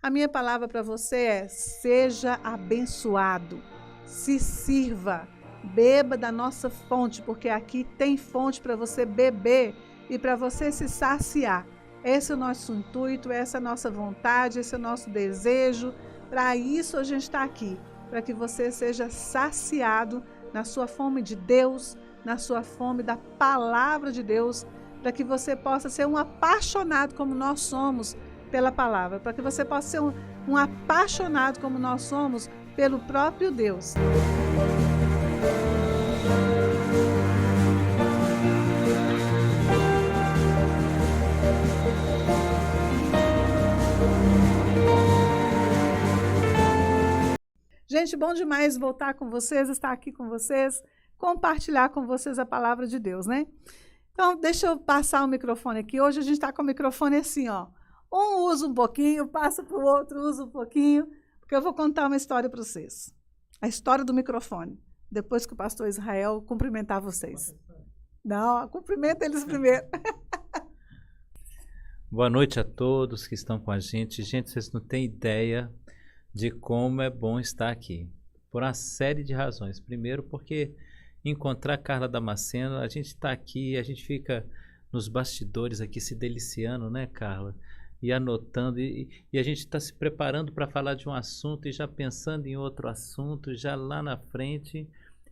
A minha palavra para você é: seja abençoado, se sirva, beba da nossa fonte, porque aqui tem fonte para você beber e para você se saciar. Esse é o nosso intuito, essa é a nossa vontade, esse é o nosso desejo. Para isso a gente está aqui, para que você seja saciado na sua fome de Deus, na sua fome da palavra de Deus, para que você possa ser um apaixonado como nós somos pela palavra, para que você possa ser um apaixonado como nós somos pelo próprio Deus. Gente, bom demais voltar com vocês, estar aqui com vocês, compartilhar com vocês a palavra de Deus, né? Então, deixa eu passar o microfone aqui. Hoje a gente está com o microfone assim, ó. Um usa um pouquinho, passa para o outro, usa um pouquinho, porque eu vou contar uma história para vocês. A história do microfone, depois que o pastor Israel cumprimentar vocês. Não, cumprimenta eles primeiro. Boa noite a todos que estão com a gente. Gente, vocês não têm ideia de como é bom estar aqui, por uma série de razões. Primeiro, porque encontrar Carla Damasceno, a gente está aqui, a gente fica nos bastidores aqui se deliciando, né, Carla? E anotando, e a gente está se preparando para falar de um assunto e já pensando em outro assunto, já lá na frente.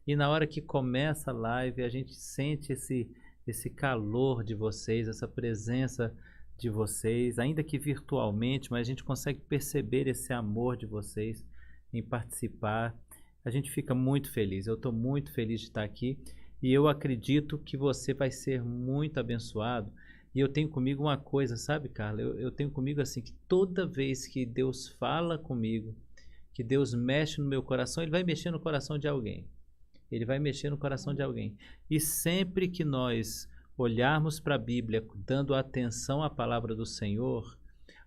E na hora que começa a live, a gente sente esse calor de vocês, essa presença de vocês, ainda que virtualmente, mas a gente consegue perceber esse amor de vocês em participar. A gente fica muito feliz. Eu estou muito feliz de estar aqui e eu acredito que você vai ser muito abençoado. E eu tenho comigo uma coisa, sabe, Carla? Eu tenho comigo assim, que toda vez que Deus fala comigo, que Deus mexe no meu coração, Ele vai mexer no coração de alguém. Ele vai mexer no coração de alguém. E sempre que nós olharmos para a Bíblia, dando atenção à palavra do Senhor,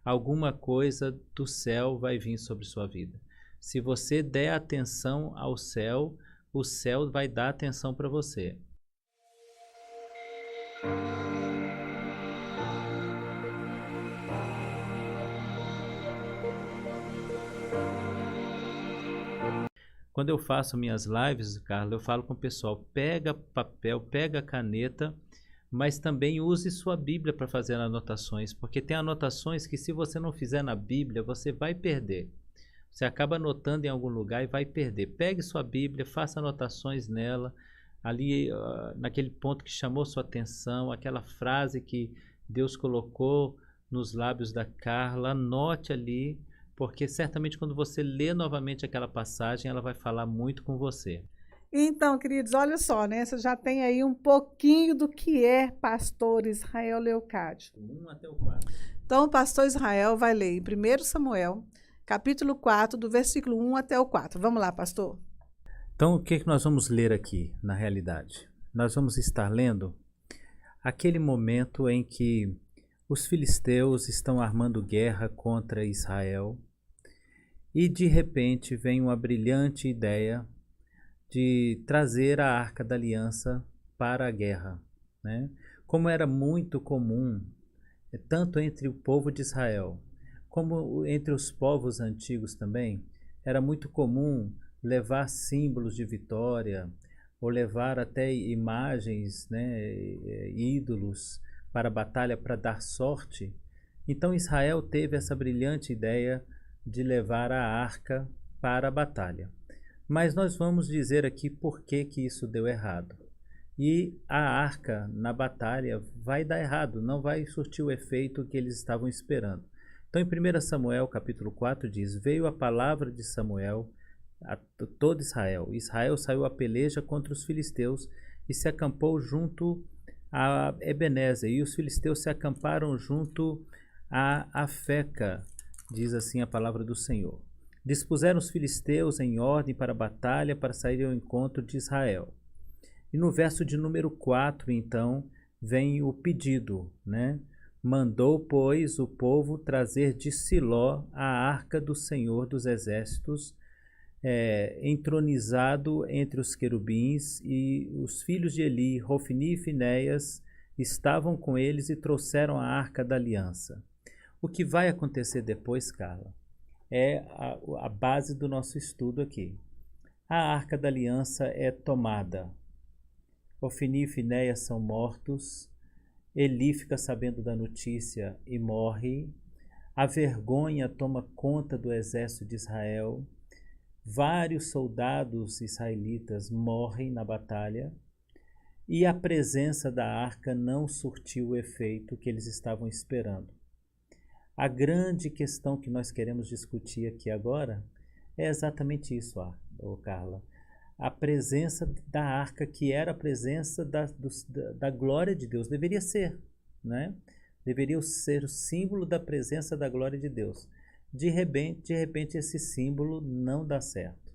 alguma coisa do céu vai vir sobre sua vida. Se você der atenção ao céu, o céu vai dar atenção para você. Quando eu faço minhas lives, Carla, eu falo com o pessoal, pega papel, pega caneta, mas também use sua Bíblia para fazer anotações, porque tem anotações que se você não fizer na Bíblia, você vai perder. Você acaba anotando em algum lugar e vai perder. Pegue sua Bíblia, faça anotações nela, ali naquele ponto que chamou sua atenção, aquela frase que Deus colocou nos lábios da Carla, anote ali, porque certamente quando você lê novamente aquela passagem, ela vai falar muito com você. Então, queridos, olha só, né? Você já tem aí um pouquinho do que é pastor Israel Leocádio. 1 até o 4. Então, o pastor Israel vai ler em 1 Samuel, capítulo 4, do versículo 1 até o 4. Vamos lá, pastor. Então, o que nós vamos ler aqui, na realidade? Nós vamos estar lendo aquele momento em que os filisteus estão armando guerra contra Israel e, de repente, vem uma brilhante ideia de trazer a Arca da Aliança para a guerra, né? Como era muito comum, tanto entre o povo de Israel, como entre os povos antigos também, era muito comum levar símbolos de vitória, ou levar até imagens, né, ídolos para a batalha para dar sorte. Então Israel teve essa brilhante ideia de levar a arca para a batalha. Mas nós vamos dizer aqui por que isso deu errado. E a arca na batalha vai dar errado, não vai surtir o efeito que eles estavam esperando. Então em 1 Samuel capítulo 4 diz, veio a palavra de Samuel a todo Israel. Israel saiu a peleja contra os filisteus e se acampou junto a Ebenezer. E os filisteus se acamparam junto a Afeca, diz assim a palavra do Senhor. Dispuseram os filisteus em ordem para a batalha para sair ao encontro de Israel. E no verso de número 4, então, vem o pedido, né? Mandou, pois, o povo trazer de Siló a arca do Senhor dos Exércitos, entronizado entre os querubins, e os filhos de Eli, Hofni e Finéias, estavam com eles e trouxeram a arca da aliança. O que vai acontecer depois, Carla, é a base do nosso estudo aqui. A Arca da Aliança é tomada. Ofni e Finéias são mortos. Eli fica sabendo da notícia e morre. A vergonha toma conta do exército de Israel. Vários soldados israelitas morrem na batalha. E a presença da arca não surtiu o efeito que eles estavam esperando. A grande questão que nós queremos discutir aqui agora é exatamente isso, Carla. A presença da arca, que era a presença da glória de Deus, deveria ser, né? Deveria ser o símbolo da presença da glória de Deus. De repente esse símbolo não dá certo.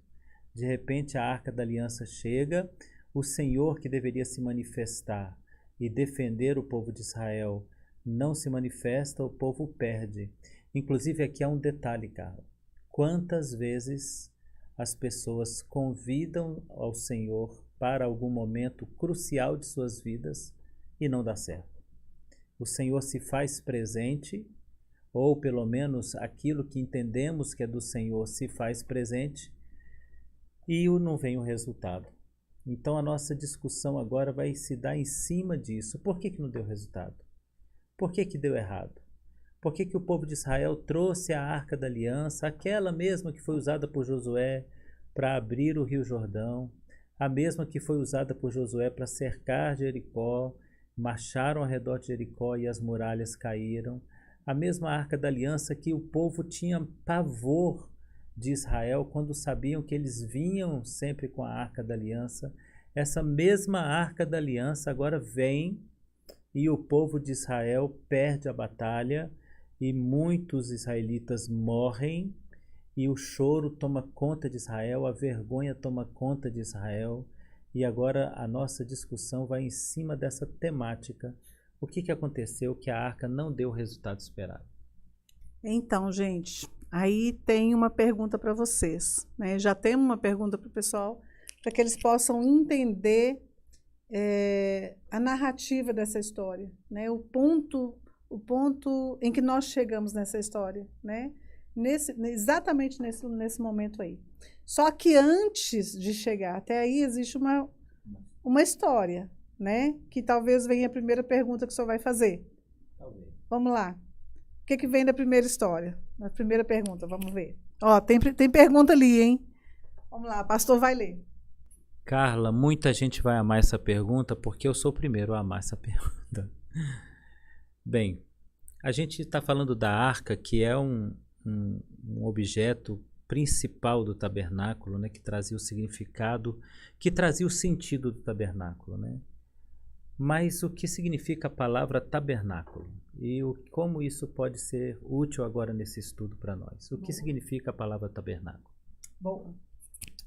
De repente a Arca da Aliança chega, o Senhor que deveria se manifestar e defender o povo de Israel não se manifesta, o povo perde. Inclusive aqui há um detalhe, Carla. Quantas vezes as pessoas convidam ao Senhor para algum momento crucial de suas vidas e não dá certo? O Senhor se faz presente, ou pelo menos aquilo que entendemos que é do Senhor se faz presente, e não vem o resultado. Então a nossa discussão agora vai se dar em cima disso. Por que não deu resultado? Por que deu errado? Por que o povo de Israel trouxe a Arca da Aliança, aquela mesma que foi usada por Josué para abrir o Rio Jordão, a mesma que foi usada por Josué para cercar Jericó, marcharam ao redor de Jericó e as muralhas caíram, a mesma Arca da Aliança que o povo tinha pavor de Israel quando sabiam que eles vinham sempre com a Arca da Aliança. Essa mesma Arca da Aliança agora vem e o povo de Israel perde a batalha e muitos israelitas morrem e o choro toma conta de Israel, a vergonha toma conta de Israel. E agora a nossa discussão vai em cima dessa temática. O que aconteceu que a arca não deu o resultado esperado? Então, gente, aí tem uma pergunta para vocês, né? Já temos uma pergunta para o pessoal, para que eles possam entender a narrativa dessa história, né? O ponto em que nós chegamos nessa história, né? Exatamente nesse momento aí. Só que antes de chegar até aí, existe uma história, né? Que talvez venha a primeira pergunta que o senhor vai fazer. Talvez. Vamos lá. O que vem da primeira história? Na primeira pergunta, vamos ver. Ó, tem pergunta ali, hein? Vamos lá, o pastor vai ler. Carla, muita gente vai amar essa pergunta porque eu sou o primeiro a amar essa pergunta. Bem, a gente está falando da arca, que é um objeto principal do tabernáculo, né, que trazia o significado, que trazia o sentido do tabernáculo, né? Mas o que significa a palavra tabernáculo? E como isso pode ser útil agora nesse estudo para nós? O que significa a palavra tabernáculo? Bom,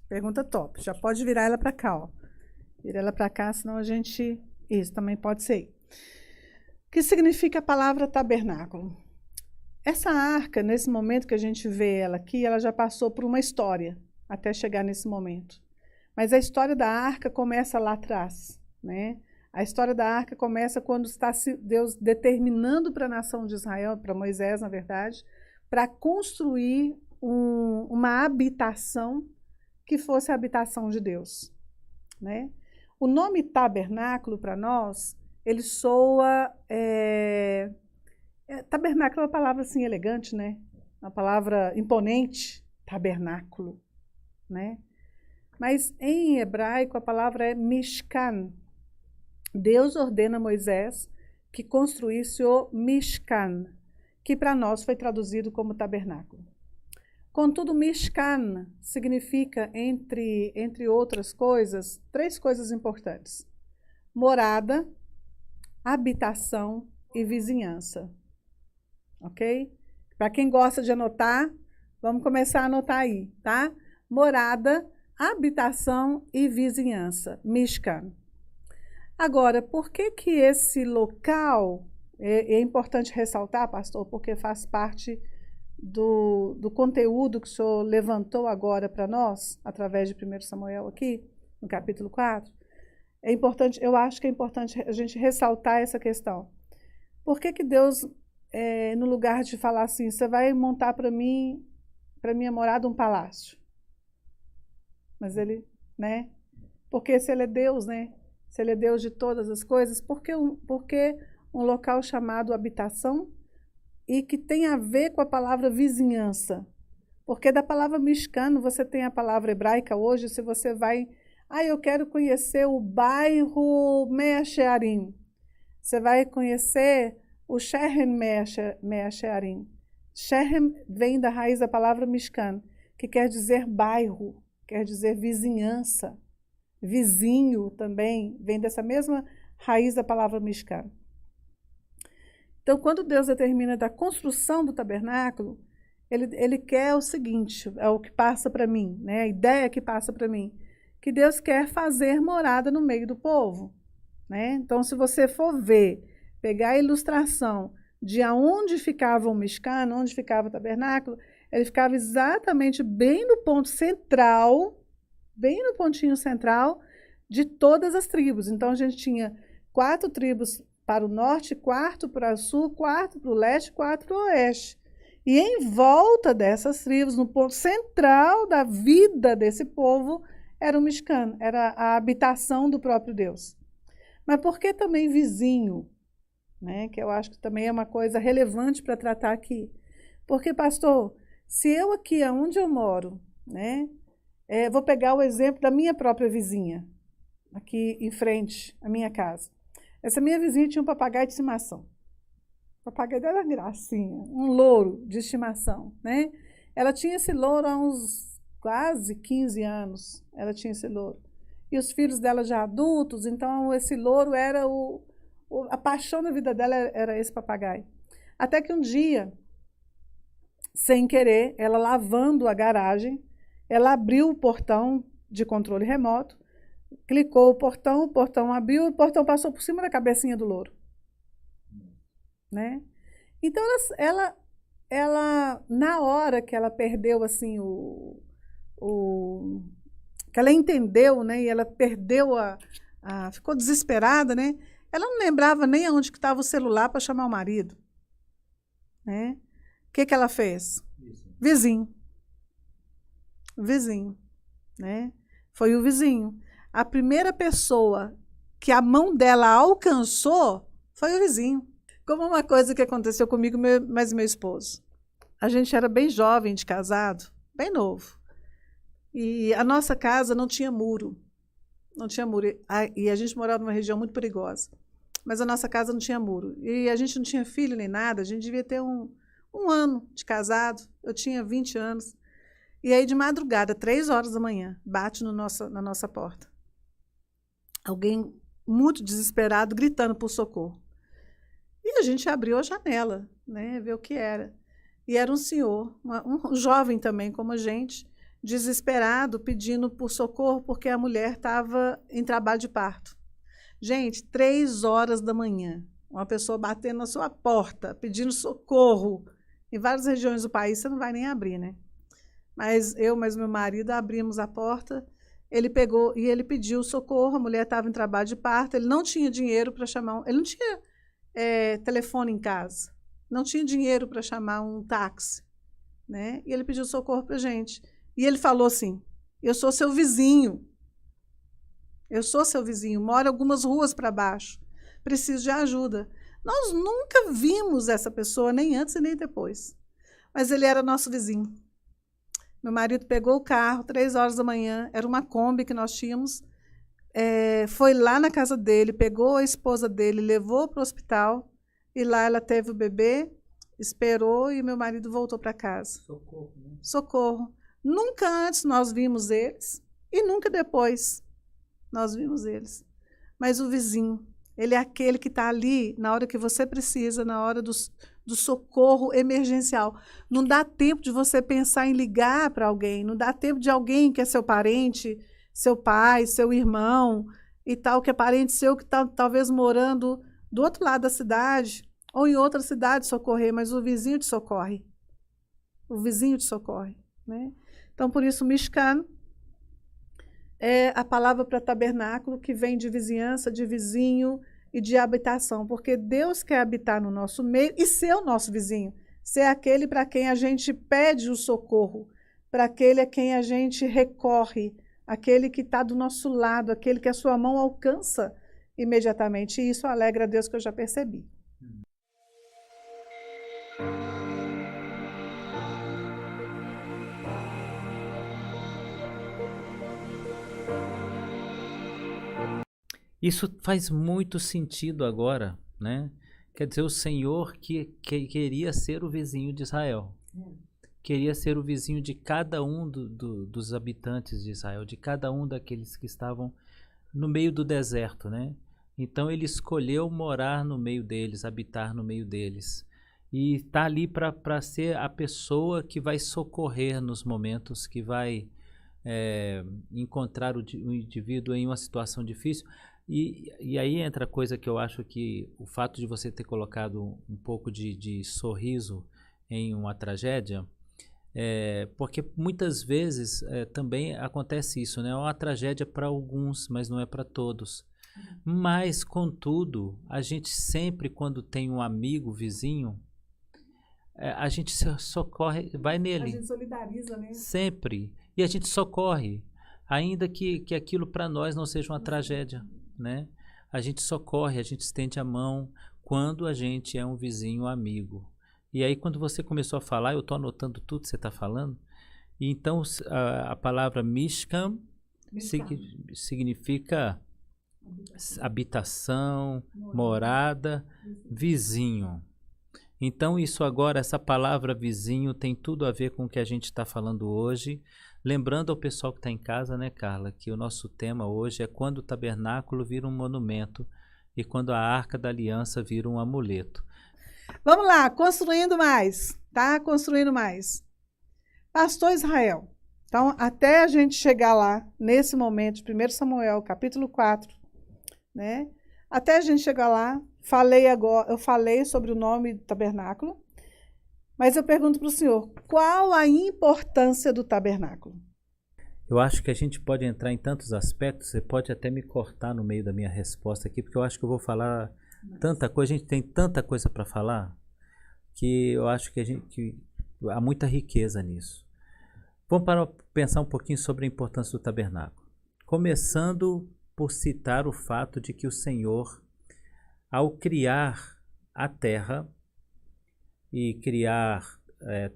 pergunta top. Já pode virar ela para cá, ó. Vira ela para cá, senão a gente... Isso também pode ser. O que significa a palavra tabernáculo? Essa arca, nesse momento que a gente vê ela aqui, ela já passou por uma história até chegar nesse momento. Mas a história da arca começa lá atrás, né? A história da arca começa quando está Deus determinando para a nação de Israel, para Moisés, na verdade, para construir uma habitação que fosse a habitação de Deus, né? O nome tabernáculo, para nós, ele soa... tabernáculo é uma palavra assim elegante, né? Uma palavra imponente, tabernáculo, né? Mas em hebraico a palavra é mishkan. Deus ordena a Moisés que construísse o mishkan, que para nós foi traduzido como tabernáculo. Contudo, mishkan significa, entre outras coisas, 3 coisas importantes: morada, habitação e vizinhança. Ok? Para quem gosta de anotar, vamos começar a anotar aí, tá? Morada, habitação e vizinhança, Mishkan. Agora, por que esse local é importante ressaltar, pastor? Porque faz parte do conteúdo que o senhor levantou agora para nós, através de 1 Samuel aqui, no capítulo 4. É importante, eu acho que é importante a gente ressaltar essa questão. Por que Deus... no lugar de falar assim, você vai montar para mim, para minha morada um palácio. Mas ele, né? Porque se ele é Deus, né? Se ele é Deus de todas as coisas, por que um local chamado habitação e que tem a ver com a palavra vizinhança? Porque da palavra mishkan, você tem a palavra hebraica hoje, se você vai... eu quero conhecer o bairro Mea Shearim. Você vai conhecer o Shechem Mea Shearim. Shechem vem da raiz da palavra mishkan, que quer dizer bairro, quer dizer vizinhança. Vizinho também vem dessa mesma raiz da palavra mishkan. Então, quando Deus determina da construção do tabernáculo, ele quer o seguinte, é o que passa para mim, né? A ideia que passa para mim, que Deus quer fazer morada no meio do povo, né? Então, se você for ver, pegar a ilustração de aonde ficava o Mishkan, onde ficava o tabernáculo, ele ficava exatamente bem no ponto central, bem no pontinho central de todas as tribos. Então, a gente tinha 4 tribos para o norte, 4 para o sul, 4 para o leste, 4 para o oeste. E em volta dessas tribos, no ponto central da vida desse povo, era o Mishkan, era a habitação do próprio Deus. Mas por que também vizinho? Né? Que eu acho que também é uma coisa relevante para tratar aqui. Porque, pastor, se eu aqui, onde eu moro, né, vou pegar o exemplo da minha própria vizinha, aqui em frente à minha casa. Essa minha vizinha tinha um papagaio de estimação. O papagaio dela era gracinha, um louro de estimação, né? Ela tinha esse louro há uns quase 15 anos, ela tinha esse louro. E os filhos dela já adultos, então esse louro era a paixão da vida dela era esse papagaio. Até que um dia, sem querer, ela lavando a garagem, ela abriu o portão de controle remoto, clicou o portão abriu e o portão passou por cima da cabecinha do louro. Né? Então, ela na hora que ela perdeu, assim, que ela entendeu, né, e ela perdeu ficou desesperada, né? Ela não lembrava nem aonde que estava o celular para chamar o marido. Né? O que ela fez? Vizinho. Vizinho. Né? Foi o vizinho. A primeira pessoa que a mão dela alcançou foi o vizinho. Como uma coisa que aconteceu comigo, mas meu esposo. A gente era bem jovem de casado, bem novo. E a nossa casa não tinha muro. Não tinha muro. E a gente morava numa região muito perigosa. Mas a nossa casa não tinha muro. E a gente não tinha filho nem nada. A gente devia ter um ano de casado. Eu tinha 20 anos. E aí, de madrugada, 3 horas da manhã, bate na nossa porta. Alguém muito desesperado, gritando por socorro. E a gente abriu a janela, né, ver o que era. E era um senhor, um jovem também, como a gente, desesperado, pedindo por socorro, porque a mulher estava em trabalho de parto. Gente, 3 horas da manhã, uma pessoa batendo na sua porta, pedindo socorro. Em várias regiões do país, você não vai nem abrir, né? Mas meu marido abrimos a porta, ele pegou e ele pediu socorro, a mulher estava em trabalho de parto, ele não tinha dinheiro para chamar, ele não tinha telefone em casa, não tinha dinheiro para chamar um táxi, né? E ele pediu socorro para a gente. E ele falou assim, eu sou seu vizinho, moro algumas ruas para baixo, preciso de ajuda. Nós nunca vimos essa pessoa, nem antes e nem depois, mas ele era nosso vizinho. Meu marido pegou o carro, 3 horas da manhã, era uma Kombi que nós tínhamos, foi lá na casa dele, pegou a esposa dele, levou para o hospital, e lá ela teve o bebê, esperou e meu marido voltou para casa. Socorro, né? Socorro. Nunca antes nós vimos eles e nunca depois nós vimos eles. Mas o vizinho, ele é aquele que está ali na hora que você precisa, na hora do socorro emergencial. Não dá tempo de você pensar em ligar para alguém, não dá tempo de alguém que é seu parente, seu pai, seu irmão e tal, que é parente seu que está talvez morando do outro lado da cidade ou em outra cidade socorrer, mas o vizinho te socorre. O vizinho te socorre, né? Então, por isso, Mishkan é a palavra para tabernáculo que vem de vizinhança, de vizinho e de habitação, porque Deus quer habitar no nosso meio e ser o nosso vizinho. ser aquele para quem a gente pede o socorro, para aquele a quem a gente recorre, aquele que está do nosso lado, aquele que a sua mão alcança imediatamente. E isso alegra a Deus, que eu já percebi. Isso faz muito sentido agora, né? Quer dizer, o Senhor que queria ser o vizinho de Israel. Queria ser o vizinho de cada um dos habitantes de Israel, de cada um daqueles que estavam no meio do deserto, né? Então ele escolheu morar no meio deles, habitar no meio deles. E está ali para ser a pessoa que vai socorrer nos momentos, que vai encontrar o indivíduo em uma situação difícil. E aí entra a coisa que eu acho que o fato de você ter colocado um pouco de sorriso em uma tragédia, porque muitas vezes também acontece isso, né? É uma tragédia para alguns, mas não é para todos. Mas, contudo, a gente sempre, quando tem um amigo, vizinho, a gente socorre, vai nele. A gente solidariza, né? Sempre. E a gente socorre, ainda que aquilo para nós não seja uma tragédia, né? A gente socorre, a gente estende a mão quando a gente é um vizinho amigo. E aí, quando você começou a falar, eu estou anotando tudo que você está falando. E então, a palavra Mishkan significa habitação, morada, vizinho. Então, isso agora, essa palavra vizinho tem tudo a ver com o que a gente está falando hoje. Lembrando ao pessoal que está em casa, né, Carla, que o nosso tema hoje é quando o tabernáculo vira um monumento e quando a Arca da Aliança vira um amuleto. Vamos lá, construindo mais, tá? Construindo mais. Pastor Israel. Então, até a gente chegar lá, nesse momento, 1 Samuel, capítulo 4, né? Até a gente chegar lá, eu falei sobre o nome do tabernáculo, mas eu pergunto para o senhor, qual a importância do tabernáculo? Eu acho que a gente pode entrar em tantos aspectos, você pode até me cortar no meio da minha resposta aqui, porque eu acho que eu vou falar tanta coisa, a gente tem tanta coisa para falar, que eu acho que há muita riqueza nisso. Vamos pensar um pouquinho sobre a importância do tabernáculo. Começando por citar o fato de que o Senhor, ao criar a terra e criar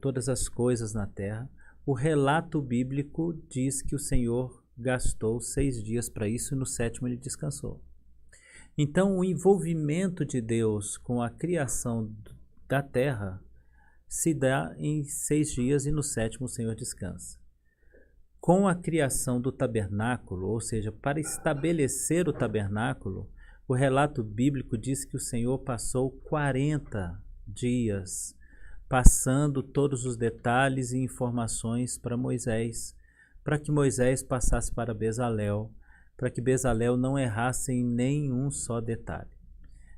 todas as coisas na terra, o relato bíblico diz que o Senhor gastou 6 dias para isso e no 7º ele descansou. Então, o envolvimento de Deus com a criação da terra se dá em 6 dias e no 7º o Senhor descansa. Com a criação do tabernáculo, ou seja, para estabelecer o tabernáculo, o relato bíblico diz que o Senhor passou 40 dias passando todos os detalhes e informações para Moisés, para que Moisés passasse para Bezalel, para que Bezalel não errasse em nenhum só detalhe.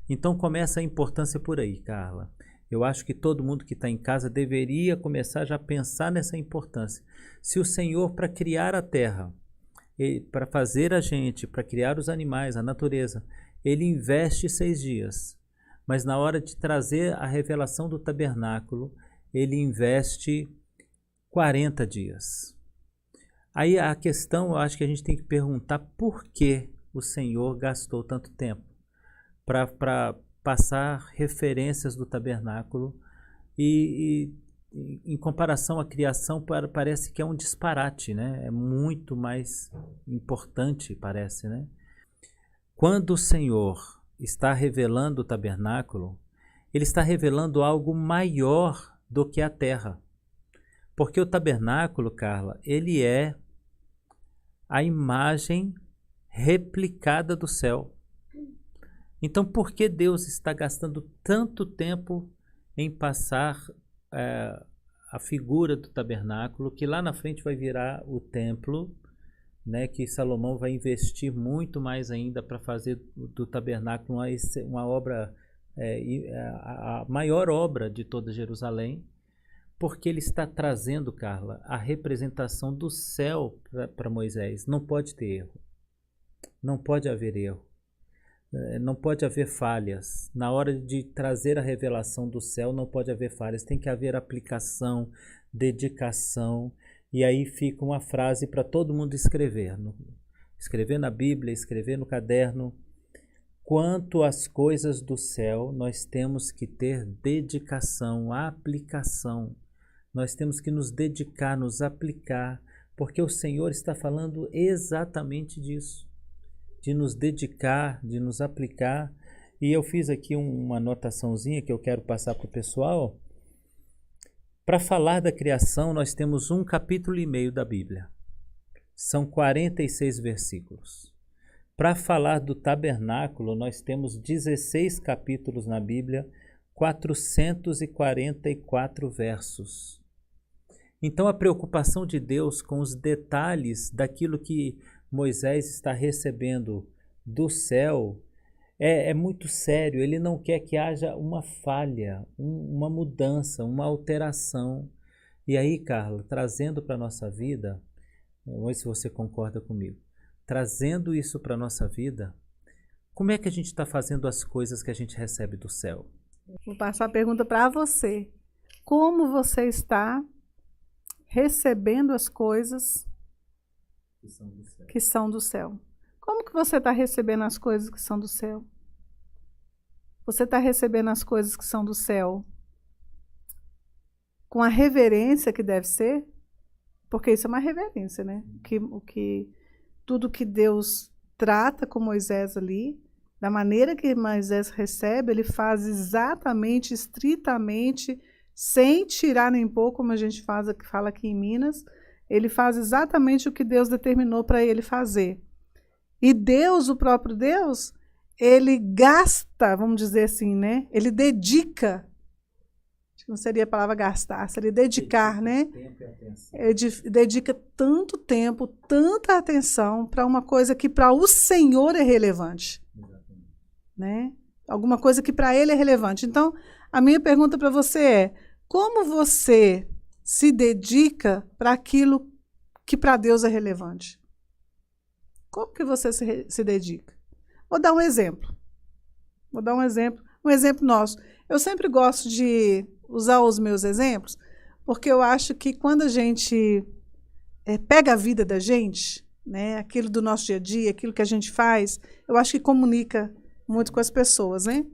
Então começa a importância por aí, Carla. Eu acho que todo mundo que está em casa deveria começar já a pensar nessa importância. Se o Senhor, para criar a terra, para fazer a gente, para criar os animais, a natureza, ele investe 6 dias. Mas na hora de trazer a revelação do tabernáculo, ele investe 40 dias. Aí a questão, eu acho que a gente tem que perguntar por que o Senhor gastou tanto tempo para passar referências do tabernáculo e em comparação à criação parece que é um disparate, né? É muito mais importante, parece, né? Quando o Senhor está revelando o tabernáculo, ele está revelando algo maior do que a terra. Porque o tabernáculo, Carla, ele é a imagem replicada do céu. Então, por que Deus está gastando tanto tempo em passar a figura do tabernáculo, que lá na frente vai virar o templo, né, que Salomão vai investir muito mais ainda para fazer do tabernáculo uma obra, a maior obra de toda Jerusalém, porque ele está trazendo, Carla, a representação do céu para Moisés. Não pode ter erro, não pode haver erro. Não pode haver falhas. Na hora de trazer a revelação do céu, não pode haver falhas. Tem que haver aplicação, dedicação. E aí fica uma frase para todo mundo escrever. Escrever na Bíblia, escrever no caderno. Quanto às coisas do céu, nós temos que ter dedicação, aplicação. Nós temos que nos dedicar, nos aplicar, porque o Senhor está falando exatamente disso, de nos dedicar, de nos aplicar. E eu fiz aqui uma anotaçãozinha que eu quero passar para o pessoal. Para falar da criação, nós temos 1,5 capítulo da Bíblia. São 46 versículos. Para falar do tabernáculo, nós temos 16 capítulos na Bíblia, 444 versos. Então a preocupação de Deus com os detalhes daquilo que Moisés está recebendo do céu é muito sério. Ele não quer que haja uma falha, uma mudança, uma alteração. E aí, Carla, trazendo para a nossa vida, vamos ver se você concorda comigo, trazendo isso para a nossa vida, como é que a gente está fazendo as coisas que a gente recebe do céu? Vou passar a pergunta para você. Como você está recebendo as coisas que são do céu? Como que você está recebendo as coisas que são do céu? Você está recebendo as coisas que são do céu com a reverência que deve ser? Porque isso é uma reverência, né? Tudo que Deus trata com Moisés ali, da maneira que Moisés recebe, ele faz exatamente, estritamente, sem tirar nem pôr, como a gente fala aqui em Minas. Ele faz exatamente o que Deus determinou para ele fazer. E Deus, o próprio Deus, ele gasta, vamos dizer assim, né? Ele dedica, acho que não seria a palavra gastar, seria dedicar, né? Ele dedica tanto tempo, tanta atenção para uma coisa que para o Senhor é relevante. Né? Alguma coisa que para ele é relevante. Então, a minha pergunta para você é: como você se dedica para aquilo que para Deus é relevante? Como que você se dedica? Vou dar um exemplo. Um exemplo nosso. Eu sempre gosto de usar os meus exemplos, porque eu acho que quando a gente pega a vida da gente, né, aquilo do nosso dia a dia, aquilo que a gente faz, eu acho que comunica muito com as pessoas, né?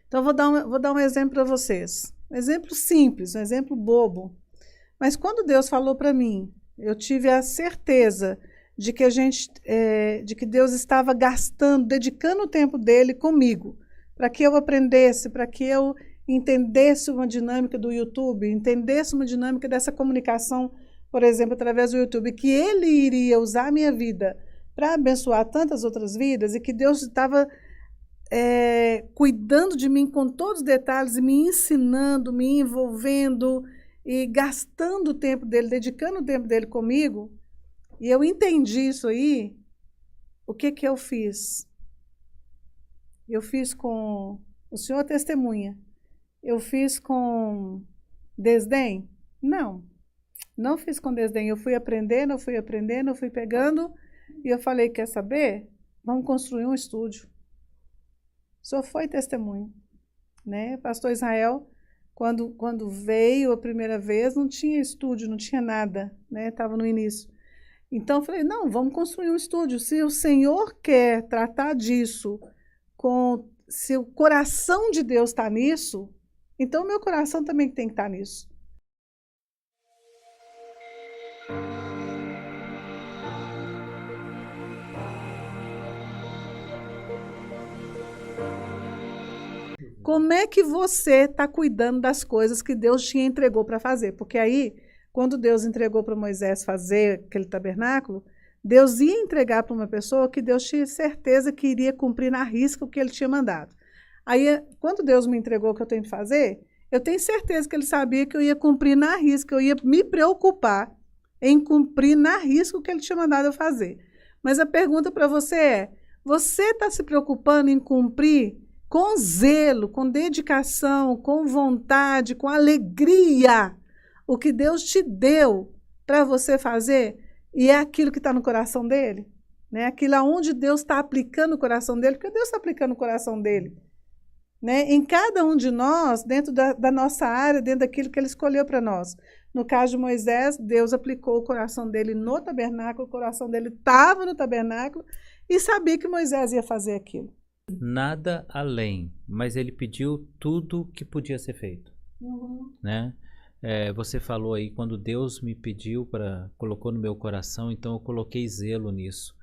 Então, vou dar um exemplo para vocês. Um exemplo simples, um exemplo bobo. Mas quando Deus falou para mim, eu tive a certeza de que de que Deus estava dedicando o tempo dele comigo, para que eu aprendesse, para que eu entendesse uma dinâmica do YouTube, entendesse uma dinâmica dessa comunicação, por exemplo, através do YouTube, que ele iria usar a minha vida para abençoar tantas outras vidas, e que Deus estava cuidando de mim com todos os detalhes, e me ensinando, me envolvendo, e gastando o tempo dele, dedicando o tempo dele comigo. E eu entendi isso aí. O que eu fiz? Eu fiz com... O senhor é testemunha. Eu fiz com desdém? Não. Não fiz com desdém. Eu fui aprendendo, eu fui pegando, e eu falei, quer saber? Vamos construir um estúdio. O senhor foi testemunho, né? Pastor Israel, quando veio a primeira vez, não tinha estúdio, não tinha nada, né? Estava no início. Então, eu falei, não, vamos construir um estúdio. Se o Senhor quer tratar disso, se o coração de Deus está nisso, então o meu coração também tem que estar nisso. Como é que você está cuidando das coisas que Deus te entregou para fazer? Porque aí, quando Deus entregou para Moisés fazer aquele tabernáculo, Deus ia entregar para uma pessoa que Deus tinha certeza que iria cumprir na risca o que ele tinha mandado. Aí, quando Deus me entregou o que eu tenho que fazer, eu tenho certeza que ele sabia que eu ia cumprir na risca, eu ia me preocupar em cumprir na risca o que ele tinha mandado eu fazer. Mas a pergunta para você é, você está se preocupando em cumprir com zelo, com dedicação, com vontade, com alegria, o que Deus te deu para você fazer, e é aquilo que está no coração dele? né? Aquilo aonde Deus está aplicando o coração dele, porque Deus está aplicando o coração dele, né? Em cada um de nós, dentro da nossa área, dentro daquilo que ele escolheu para nós. No caso de Moisés, Deus aplicou o coração dele no tabernáculo, o coração dele estava no tabernáculo e sabia que Moisés ia fazer aquilo. Nada além, mas ele pediu tudo que podia ser feito, né? Você falou aí, quando Deus me pediu, colocou no meu coração, então eu coloquei zelo nisso.